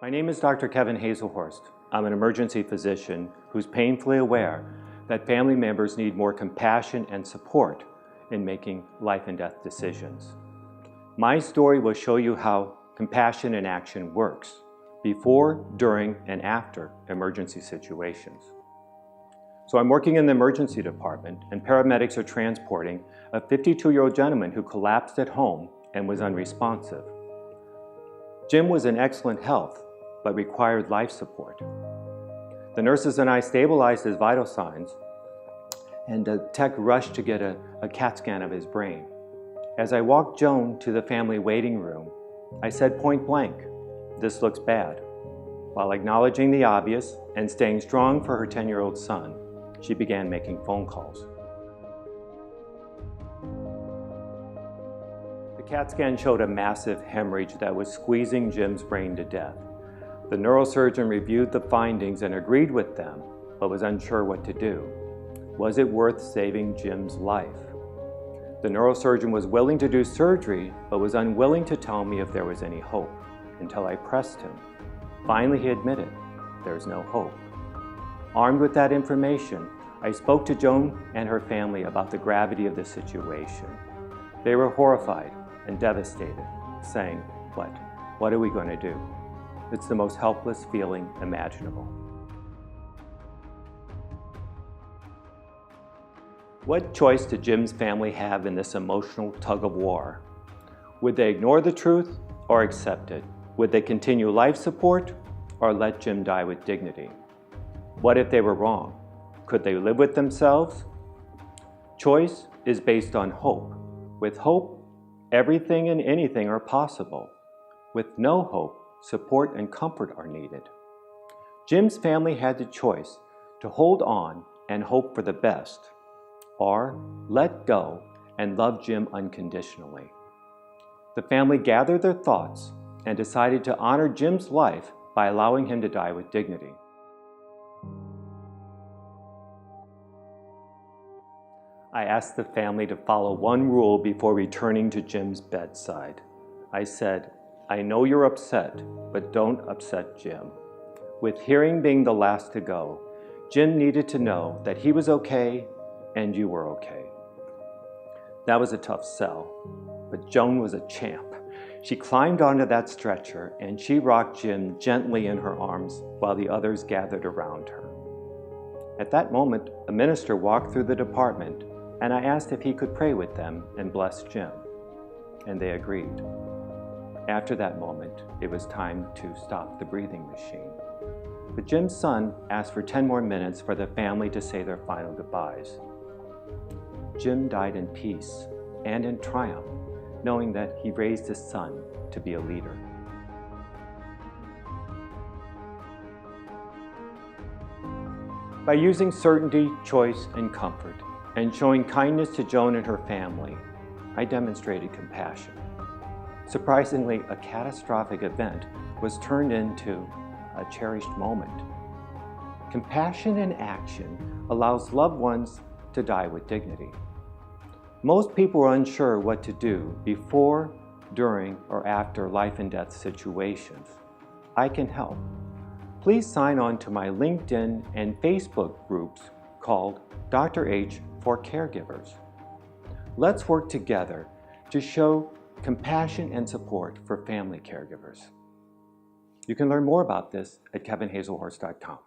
My name is Dr. Kevin Haselhorst. I'm an emergency physician who's painfully aware that family members need more compassion and support in making life and death decisions. My story will show you how compassion in action works before, during, and after emergency situations. So I'm working in the emergency department, and paramedics are transporting a 52-year-old gentleman who collapsed at home and was unresponsive. Jim was in excellent health, but required life support. The nurses and I stabilized his vital signs, and the tech rushed to get a CAT scan of his brain. As I walked Joan to the family waiting room, I said point blank, "This looks bad." While acknowledging the obvious and staying strong for her 10-year-old son, she began making phone calls. The CAT scan showed a massive hemorrhage that was squeezing Jim's brain to death. The neurosurgeon reviewed the findings and agreed with them, but was unsure what to do. Was it worth saving Jim's life? The neurosurgeon was willing to do surgery, but was unwilling to tell me if there was any hope, until I pressed him. Finally, he admitted, "There's no hope." Armed with that information, I spoke to Joan and her family about the gravity of the situation. They were horrified and devastated, saying, What are we going to do? It's the most helpless feeling imaginable. What choice did Jim's family have in this emotional tug-of-war? Would they ignore the truth or accept it? Would they continue life support or let Jim die with dignity? What if they were wrong? Could they live with themselves? Choice is based on hope. With hope, everything and anything are possible. With no hope, support and comfort are needed. Jim's family had the choice to hold on and hope for the best, or let go and love Jim unconditionally. The family gathered their thoughts and decided to honor Jim's life by allowing him to die with dignity. I asked the family to follow one rule before returning to Jim's bedside. I said, "I know you're upset, but don't upset Jim." With hearing being the last to go, Jim needed to know that he was okay and you were okay. That was a tough sell, but Joan was a champ. She climbed onto that stretcher and she rocked Jim gently in her arms while the others gathered around her. At that moment, a minister walked through the department and I asked if he could pray with them and bless Jim, and they agreed. After that moment, it was time to stop the breathing machine. But Jim's son asked for 10 more minutes for the family to say their final goodbyes. Jim died in peace and in triumph, knowing that he raised his son to be a leader. By using certainty, choice, and comfort, and showing kindness to Joan and her family, I demonstrated compassion. Surprisingly, a catastrophic event was turned into a cherished moment. Compassion in action allows loved ones to die with dignity. Most people are unsure what to do before, during, or after life and death situations. I can help. Please sign on to my LinkedIn and Facebook groups called Dr. H for Caregivers. Let's work together to show compassion and support for family caregivers. You can learn more about this at kevinhaselhorst.com.